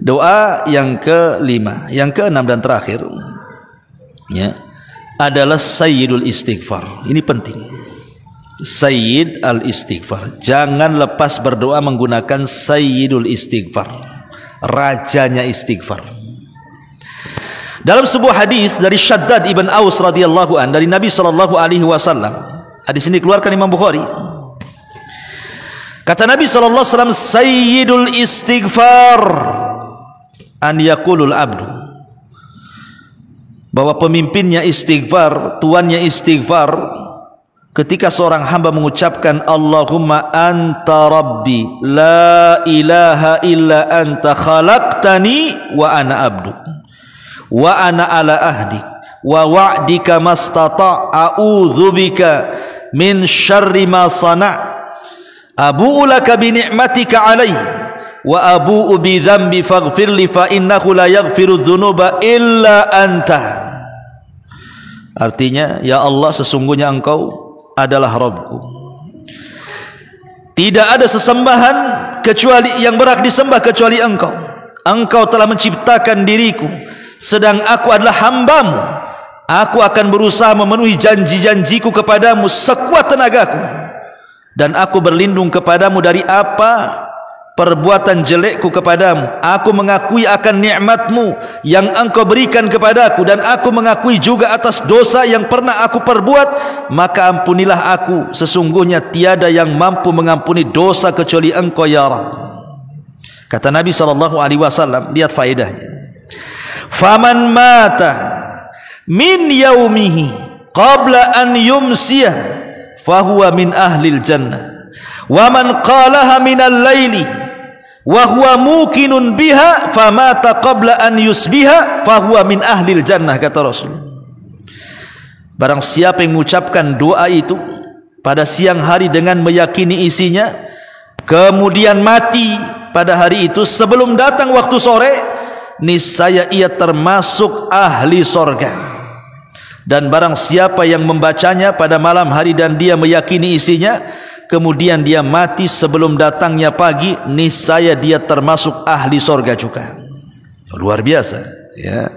Doa yang kelima, yang keenam dan terakhir ya, adalah sayyidul istighfar. Ini penting, sayyid al istighfar. Jangan lepas berdoa menggunakan sayyidul istighfar, rajanya istighfar. Dalam sebuah hadis dari Shaddad ibn Aus radhiyallahu an, dari Nabi sallallahu alaihi wasallam, hadis ini dikeluarkan Imam Bukhari. Kata Nabi sallallahu alaihi wasallam, sayyidul istighfar an yaqulul abdu, bahwa pemimpinnya istighfar, tuannya istighfar, ketika seorang hamba mengucapkan Allahumma anta rabbi la ilaha illa anta khalaqtani wa ana abduk wa ana ala ahdik wa wa'dika mastata' a'udzu bika min syarri ma sana' abu'u laka bi ni'matika alayya wa abu'u bi dzambi faghfirli fa innahu la yaghfiru dzunuba illa anta. Artinya, ya Allah, sesungguhnya engkau adalah Rabbku, tidak ada sesembahan kecuali yang berhak disembah kecuali engkau. Engkau telah menciptakan diriku, sedang aku adalah hambamu. Aku akan berusaha memenuhi janji-janjiku kepadamu sekuat tenagaku, dan aku berlindung kepadamu dari apa perbuatan jelekku kepadamu. Aku mengakui akan nikmatmu yang engkau berikan kepadaku, dan aku mengakui juga atas dosa yang pernah aku perbuat. Maka ampunilah aku, sesungguhnya tiada yang mampu mengampuni dosa kecuali engkau ya Rabb. Kata Nabi SAW, lihat faedahnya, faman mata min yaumihi qabla an yumsiyah fahuwa min ahlil jannah wa man qalaha minal laili wa huwa muqinun biha famata qabla an yusbiha fahuwa min ahlil jannah, kata Rasul. Barang siapa yang mengucapkan doa itu pada siang hari dengan meyakini isinya, kemudian mati pada hari itu sebelum datang waktu sore, niscaya ia termasuk ahli sorga. Dan barang siapa yang membacanya pada malam hari dan dia meyakini isinya, kemudian dia mati sebelum datangnya pagi, niscaya dia termasuk ahli sorga juga. Luar biasa, ya.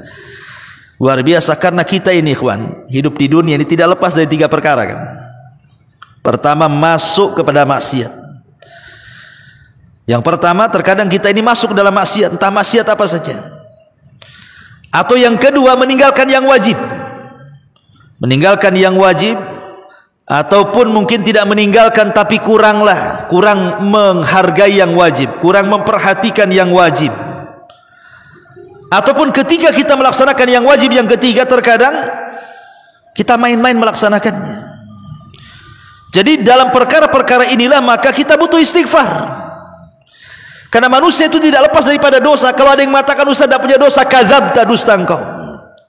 Luar biasa, karena kita ini ikhwan, hidup di dunia ini tidak lepas dari 3 perkara kan. Pertama, masuk kepada maksiat. Yang pertama, terkadang kita ini masuk dalam maksiat, entah maksiat apa saja. Atau yang kedua, meninggalkan yang wajib. Meninggalkan yang wajib, ataupun mungkin tidak meninggalkan tapi kurang menghargai yang wajib, kurang memperhatikan yang wajib. Ataupun ketika kita melaksanakan yang wajib yang ketiga, terkadang kita main-main melaksanakannya. Jadi dalam perkara-perkara inilah maka kita butuh istighfar. Karena manusia itu tidak lepas daripada dosa. Kalau ada yang mengatakan Ustaz tidak punya dosa, kadzabta, dusta engkau.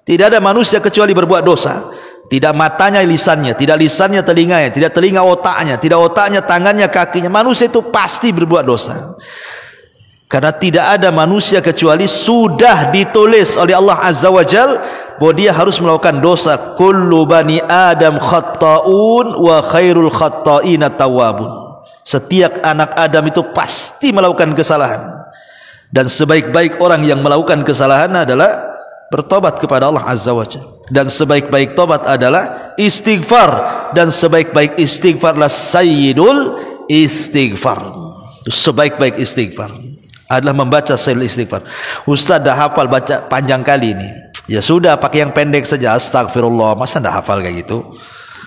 Tidak ada manusia kecuali berbuat dosa. Tidak matanya lisannya, tidak lisannya telinganya, tidak telinga otaknya, tidak otaknya tangannya kakinya. Manusia itu pasti berbuat dosa. Karena tidak ada manusia kecuali sudah ditulis oleh Allah Azza wa Jal bahwa dia harus melakukan dosa. Kullu bani Adam khatta'un wa khairul khatta'ina tawwabun. Setiap anak Adam itu pasti melakukan kesalahan, dan sebaik-baik orang yang melakukan kesalahan adalah bertobat kepada Allah Azza wa Jalla. Dan sebaik-baik tobat adalah istighfar, dan sebaik-baik istighfarlah sayyidul istighfar. Sebaik-baik istighfar adalah membaca sayyidul istighfar. Ustaz dah hafal baca panjang kali ini. Ya sudah, pakai yang pendek saja. Astagfirullah. Masa dah hafal kayak gitu?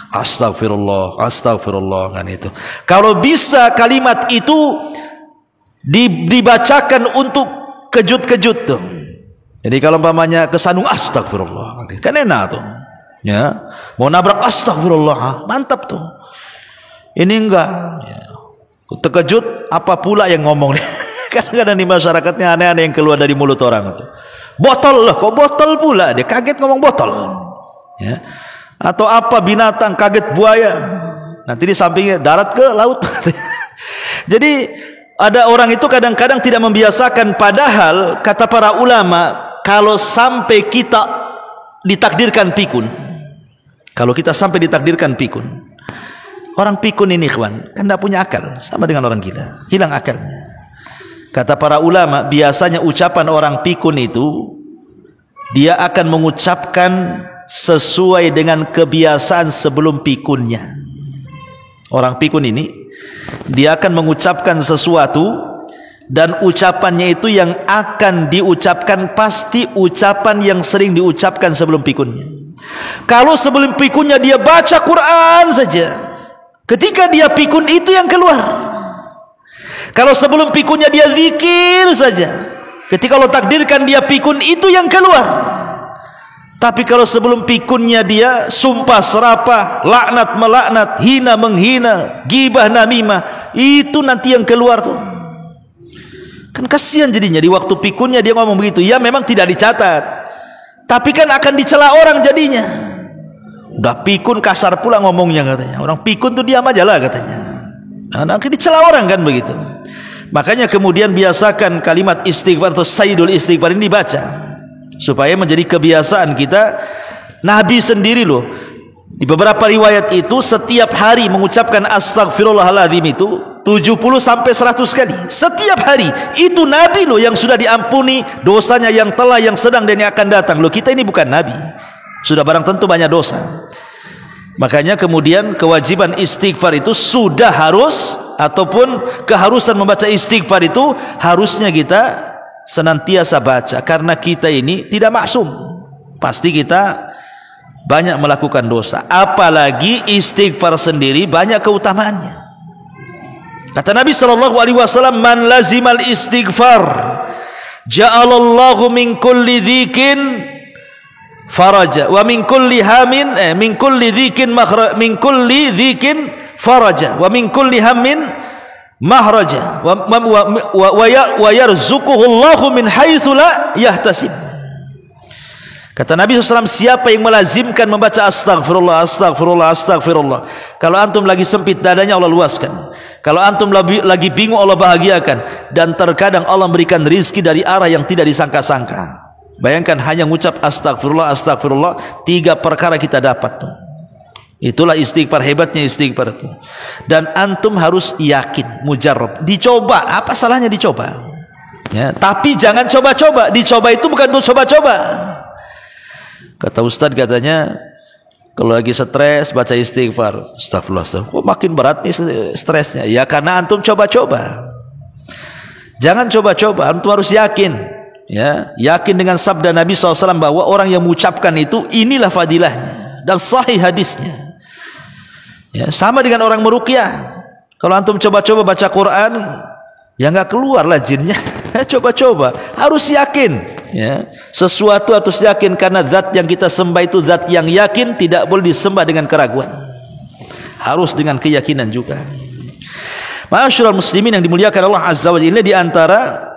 Astagfirullah, astagfirullah, kan itu. Kalau bisa kalimat itu dibacakan untuk kejut-kejut tuh. Jadi kalau umpamanya kesandung astagfirullah, kan enak tuh. Ya, mau nabrak astagfirullah, mantap tuh. Ini enggak. Ya. Terkejut, apa pula yang ngomong? Kadang-kadang di masyarakatnya aneh-aneh yang keluar dari mulut orang itu. Botol lah, kok botol pula? Dia kaget ngomong botol. Ya. Atau apa binatang, kaget buaya. Nanti di sampingnya darat ke laut. Jadi ada orang itu kadang-kadang tidak membiasakan, padahal kata para ulama, kalau sampai kita ditakdirkan pikun, kalau kita sampai ditakdirkan pikun, orang pikun ini ikhwan kan tidak punya akal, sama dengan orang gila, hilang akalnya. Kata para ulama, biasanya ucapan orang pikun itu dia akan mengucapkan sesuai dengan kebiasaan sebelum pikunnya. Orang pikun ini dia akan mengucapkan sesuatu, dan ucapannya itu yang akan diucapkan pasti ucapan yang sering diucapkan sebelum pikunnya. Kalau sebelum pikunnya dia baca Quran saja, ketika dia pikun itu yang keluar. Kalau sebelum pikunnya dia zikir saja, ketika Allah takdirkan dia pikun itu yang keluar. Tapi kalau sebelum pikunnya dia sumpah serapah, laknat melaknat, hina menghina, gibah namimah, itu nanti yang keluar tuh. Kan kasihan jadinya, di waktu pikunnya dia ngomong begitu. Ya memang tidak dicatat, tapi kan akan dicela orang jadinya. Udah pikun kasar pula ngomongnya katanya. Orang pikun tuh diam aja lah katanya. Nah, nanti dicela orang kan begitu. Makanya kemudian biasakan kalimat istighfar atau sayyidul istighfar ini dibaca, supaya menjadi kebiasaan kita. Nabi sendiri loh, di beberapa riwayat itu setiap hari mengucapkan astagfirullahaladzim itu 70 sampai 100 kali setiap hari. Itu Nabi loh yang sudah diampuni dosanya, yang telah, yang sedang, dan yang akan datang. Loh, kita ini bukan Nabi, sudah barang tentu banyak dosa. Makanya kemudian kewajiban istighfar itu sudah harus, ataupun keharusan membaca istighfar itu harusnya kita senantiasa baca, karena kita ini tidak maksum, pasti kita banyak melakukan dosa. Apalagi istighfar sendiri banyak keutamaannya. Kata Nabi SAW, man lazimal istighfar ja'alallahu min kulli dzikin faraja wa min kulli hamin min kulli dzikin min kulli dzikin faraja wa min kulli hammin mahraja wa yarzuquhu Allahu min haitsu la yahtasib. Kata Nabi SAW, siapa yang melazimkan membaca astagfirullah, astagfirullah, astagfirullah, kalau antum lagi sempit dadanya Allah luaskan. Kalau antum lagi bingung, Allah bahagiakan. Dan terkadang Allah berikan rizki dari arah yang tidak disangka-sangka. Bayangkan hanya mengucap astagfirullah, astagfirullah, 3 perkara kita dapat tuh. Itulah istighfar, hebatnya istighfar itu. Dan antum harus yakin, mujarrab. Dicoba, apa salahnya dicoba? Ya, tapi jangan coba-coba. Dicoba itu bukan untuk coba-coba. Kata Ustaz, katanya kalau lagi stres baca istighfar. Astagfirullah, astagfirullah. Kok makin berat nih stresnya? Ya karena antum coba-coba. Jangan coba-coba, antum harus yakin. Ya, yakin dengan sabda Nabi SAW bahwa orang yang mengucapkan itu inilah fadilahnya dan sahih hadisnya. Ya, sama dengan orang meruqyah. Kalau antum coba-coba baca Quran, ya nggak keluarlah jinnya. Coba-coba, harus yakin. Ya, sesuatu harus yakin karena zat yang kita sembah itu zat yang yakin, tidak boleh disembah dengan keraguan. Harus dengan keyakinan juga. Ma'asyiral muslimin yang dimuliakan Allah Azza wa Jalla, di antara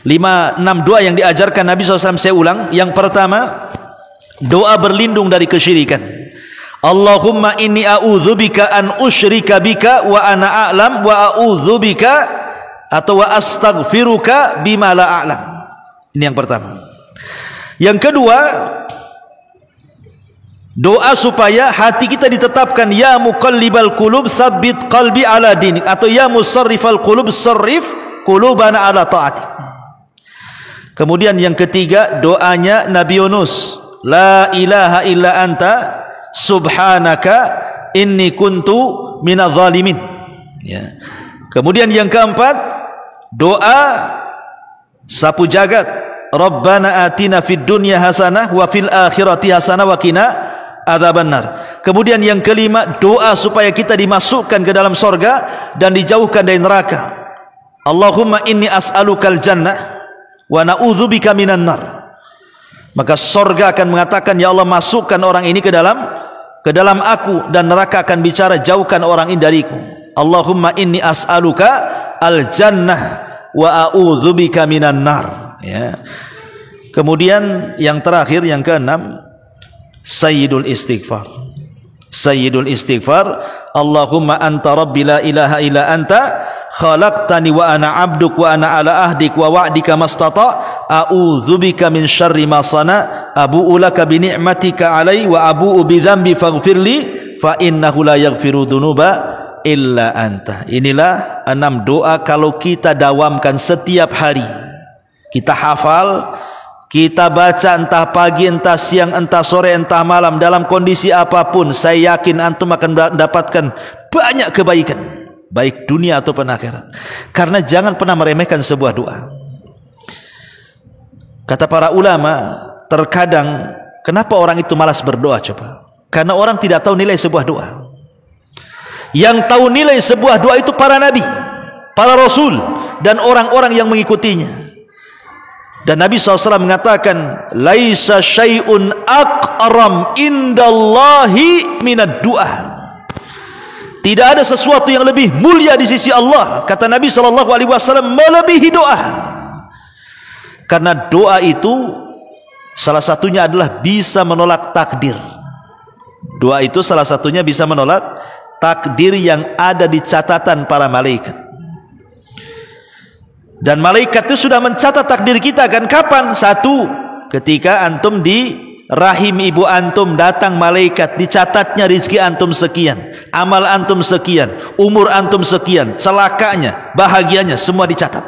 5-6 doa yang diajarkan Nabi SAW, saya ulang. Yang pertama, doa berlindung dari kesyirikan. Allahumma inni a'udzubika an usyrika bika wa ana a'lam wa a'udzubika atau wa astaghfiruka bima la a'lam. Ini yang pertama. Yang kedua, doa supaya hati kita ditetapkan, ya muqallibal qulub tsabbit qalbi ala dinik, atau ya musarrifal qulub sarrif qulubana ala ta'atik. Kemudian yang ketiga, doanya Nabi Yunus, la ilaha illa anta subhanaka inni kuntu minadz zalimin. Ya. Kemudian yang keempat, doa sapu jagat, Rabbana atina fid dunya hasanah wa fil akhirati hasanah wa qina adzabannar. Kemudian yang kelima, doa supaya kita dimasukkan ke dalam sorga dan dijauhkan dari neraka. Allahumma inni as'alukal jannah wa na'udzubika minan nar. Maka sorga akan mengatakan, ya Allah, masukkan orang ini ke dalam aku, dan neraka akan bicara, jauhkan orang ini dariku. Allahumma inni as'aluka al jannah wa a'udzubika minan nar. Ya. Kemudian yang terakhir, yang keenam, sayyidul istighfar. Sayyidul istighfar, Allahumma anta rabbi la ilaha illa anta khalaqtani wa ana 'abduk wa ana ala ahdik wa wa'dika mastata a'udzubika min syarri ma sana abu'u laka bi ni'matika 'alai wa abu'u bi dzambi faghfirli fa innahu la yaghfiru dzunuba illa anta. Inilah 6 doa kalau kita dawamkan setiap hari. Kita hafal, kita baca entah pagi, entah siang, entah sore, entah malam, dalam kondisi apapun, saya yakin antum akan mendapatkan banyak kebaikan, baik dunia ataupun akhirat. Karena jangan pernah meremehkan sebuah doa. Kata para ulama, terkadang kenapa orang itu malas berdoa? Coba, karena orang tidak tahu nilai sebuah doa. Yang tahu nilai sebuah doa itu para nabi, para rasul, dan orang-orang yang mengikutinya. Dan Nabi SAW mengatakan, laisa syai'un aqram indallahi minad du'a. Tidak ada sesuatu yang lebih mulia di sisi Allah, kata Nabi SAW, melebihi doa. Karena doa itu salah satunya adalah bisa menolak takdir. Doa itu salah satunya bisa menolak takdir yang ada di catatan para malaikat. Dan malaikat itu sudah mencatat takdir kita kan. Kapan? Satu, ketika antum di rahim ibu antum, datang malaikat, dicatatnya rizki antum sekian, amal antum sekian, umur antum sekian, celakanya, bahagianya, semua dicatat.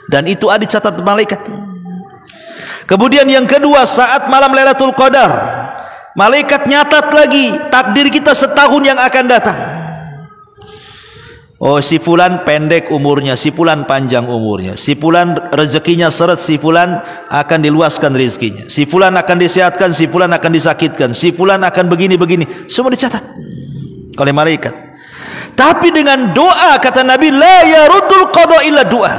Dan itu ada dicatat malaikat. Kemudian yang kedua, saat malam Lailatul Qadar, malaikat nyatat lagi takdir kita setahun yang akan datang. Oh, si fulan pendek umurnya, si fulan panjang umurnya, si fulan rezekinya seret, si fulan akan diluaskan rezekinya, si fulan akan disehatkan, si fulan akan disakitkan, si fulan akan begini-begini, semua dicatat oleh malaikat. Tapi dengan doa, kata Nabi, la yaruddul qada illa doa.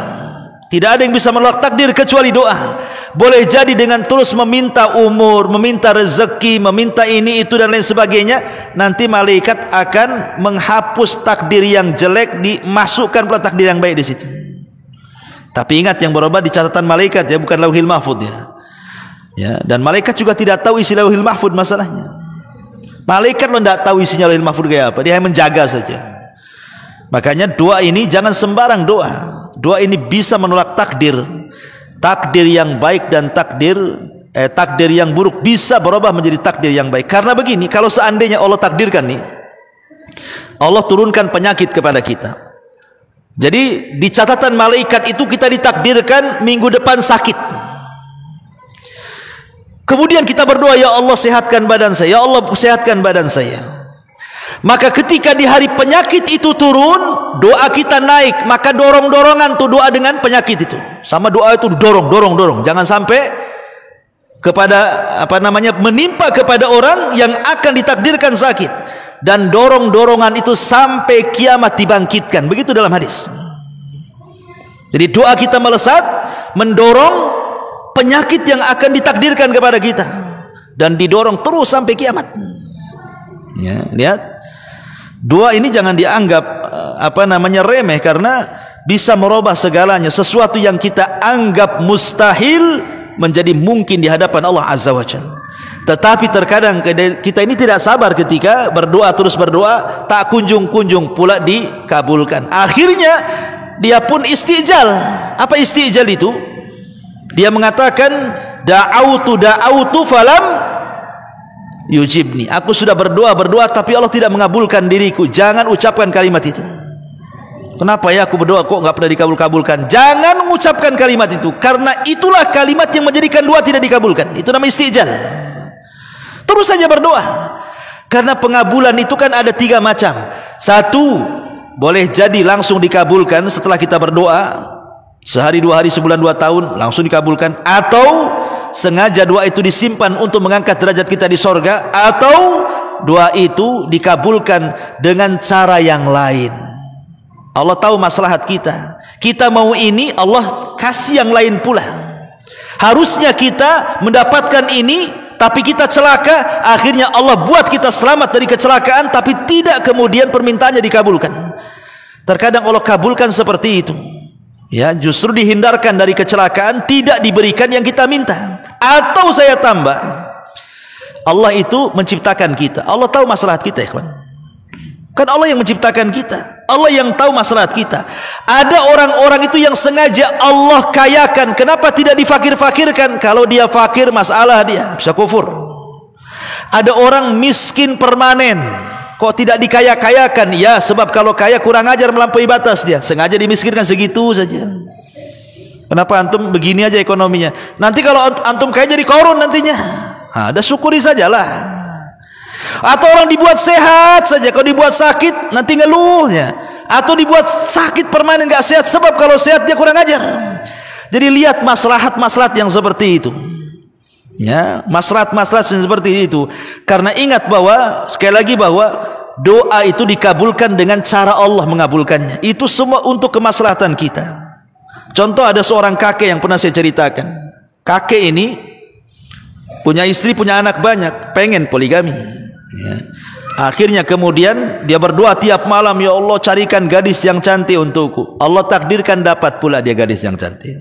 Tidak ada yang bisa menolak takdir kecuali doa. Boleh jadi dengan terus meminta umur, meminta rezeki, meminta ini itu dan lain sebagainya, nanti malaikat akan menghapus takdir yang jelek, dimasukkan pula takdir yang baik di situ. Tapi ingat, yang berubah di catatan malaikat ya, bukan lauhil mahfud ya. Ya, dan malaikat juga tidak tahu isi lauhil mahfud masalahnya. Malaikat lo tidak tahu isinya lauhil mahfud kayak apa, dia hanya menjaga saja. Makanya doa ini jangan sembarang doa. Doa ini bisa menolak takdir. Takdir yang baik dan takdir yang buruk bisa berubah menjadi takdir yang baik. Karena begini, kalau seandainya Allah takdirkan nih, Allah turunkan penyakit kepada kita. Jadi di catatan malaikat itu kita ditakdirkan minggu depan sakit. Kemudian kita berdoa, ya Allah sehatkan badan saya, ya Allah sehatkan badan saya. Maka ketika di hari penyakit itu turun, doa kita naik, maka dorong-dorongan tuh doa dengan penyakit itu. Sama doa itu dorong. Jangan sampai kepada menimpa kepada orang yang akan ditakdirkan sakit. Dan dorong-dorongan itu sampai kiamat dibangkitkan. Begitu dalam hadis. Jadi doa kita melesat mendorong penyakit yang akan ditakdirkan kepada kita, dan didorong terus sampai kiamat. Ya, lihat. Doa ini jangan dianggap remeh, karena bisa merubah segalanya. Sesuatu yang kita anggap mustahil menjadi mungkin di hadapan Allah Azza wa Jalla. Tetapi terkadang kita ini tidak sabar ketika berdoa, terus berdoa tak kunjung-kunjung pula dikabulkan. Akhirnya dia pun istijal. Apa istijal itu? Dia mengatakan da'autu falam yujibni. Aku sudah berdoa tapi Allah tidak mengabulkan diriku. Jangan ucapkan kalimat itu. Kenapa ya aku berdoa kok nggak pernah dikabulkan? Jangan mengucapkan kalimat itu, karena itulah kalimat yang menjadikan doa tidak dikabulkan. Itu namanya istijal. Terus saja berdoa. Karena pengabulan itu kan ada 3 macam. Satu, boleh jadi langsung dikabulkan setelah kita berdoa, sehari, 2 hari, sebulan, 2 tahun langsung dikabulkan. Atau sengaja doa itu disimpan untuk mengangkat derajat kita di sorga. Atau doa itu dikabulkan dengan cara yang lain. Allah tahu maslahat kita. Kita mau ini, Allah kasih yang lain pula. Harusnya kita mendapatkan ini, tapi kita celaka. Akhirnya Allah buat kita selamat dari kecelakaan, tapi tidak kemudian permintaannya dikabulkan. Terkadang Allah kabulkan seperti itu. Ya, justru dihindarkan dari kecelakaan, tidak diberikan yang kita minta. Atau saya tambah, Allah itu menciptakan kita. Allah tahu maslahat kita, ya kawan. Kan Allah yang menciptakan kita, Allah yang tahu maslahat kita. Ada orang-orang itu yang sengaja Allah kayakan. Kenapa tidak difakir-fakirkan? Kalau dia fakir, masalah dia bisa kufur. Ada orang miskin permanen, kok tidak dikaya-kayakan? Ya, sebab kalau kaya kurang ajar, melampaui batas dia. Sengaja dimiskinkan segitu saja. Kenapa antum begini aja ekonominya? Nanti kalau antum kaya jadi korun nantinya. Ada syukuri sajalah. Atau orang dibuat sehat saja, kalau dibuat sakit nanti ngeluhnya. Atau dibuat sakit permanen nggak sehat, sebab kalau sehat dia kurang ajar. Jadi lihat maslahat-maslahat yang seperti itu. Ya, maslahat-maslahat yang seperti itu. Karena ingat bahwa sekali lagi bahwa doa itu dikabulkan dengan cara Allah mengabulkannya. Itu semua untuk kemaslahatan kita. Contoh, ada seorang kakek yang pernah saya ceritakan. Kakek ini punya istri, punya anak banyak, pengen poligami. Ya. Akhirnya kemudian dia berdoa tiap malam, ya Allah carikan gadis yang cantik untukku. Allah takdirkan dapat pula dia gadis yang cantik.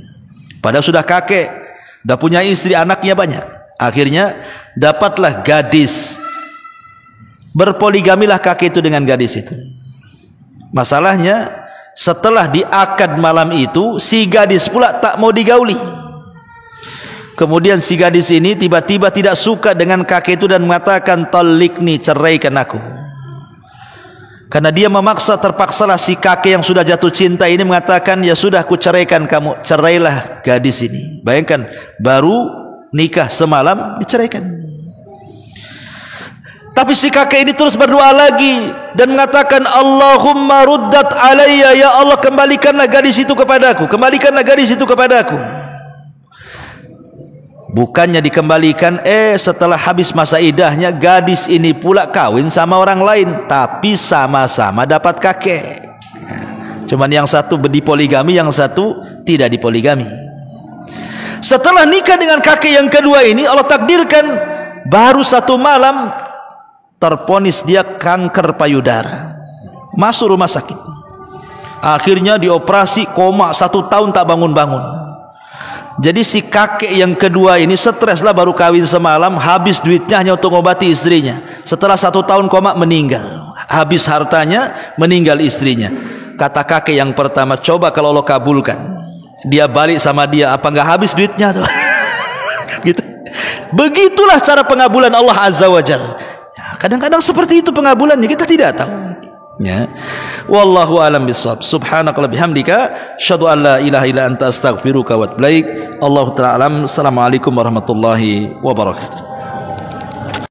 Padahal sudah kakek, sudah punya istri, anaknya banyak. Akhirnya dapatlah gadis. Berpoligamilah kakek itu dengan gadis itu. Masalahnya setelah diakad malam itu, si gadis pula tak mau digauli. Kemudian si gadis ini tiba-tiba tidak suka dengan kakek itu dan mengatakan, talikni, ceraikan aku. Karena dia memaksa, terpaksalah si kakek yang sudah jatuh cinta ini mengatakan, ya sudah aku ceraikan kamu, cerailah gadis ini. Bayangkan, baru nikah semalam diceraikan. Tapi si kakek ini terus berdoa lagi dan mengatakan, Allahumma ruddat alayya, ya Allah kembalikanlah gadis itu kepadaku, kembalikanlah gadis itu kepadaku. Bukannya dikembalikan, setelah habis masa idahnya gadis ini pula kawin sama orang lain, tapi sama-sama dapat kakek. Cuman yang satu dipoligami, yang satu tidak dipoligami. Setelah nikah dengan kakek yang kedua ini, Allah takdirkan baru 1 malam terponis dia kanker payudara, masuk rumah sakit. Akhirnya dioperasi, koma 1 tahun tak bangun-bangun. Jadi si kakek yang kedua ini stres lah, baru kawin semalam, habis duitnya hanya untuk mengobati istrinya. Setelah 1 tahun koma meninggal, habis hartanya, meninggal istrinya. Kata kakek yang pertama, coba kalau Allah kabulkan, dia balik sama dia, apa nggak habis duitnya tuh? Gitu. Begitulah cara pengabulan Allah Azza wa Jalla. Kadang-kadang seperti itu pengabulannya, kita tidak tahu. Ya. Wallahu a'lam bishawab. Subhanakallahumma bihamdika asyhadu an la ilaha illa anta astaghfiruka wa atubu ilaik. Allahu ta'ala alam. Assalamualaikum warahmatullahi wabarakatuh.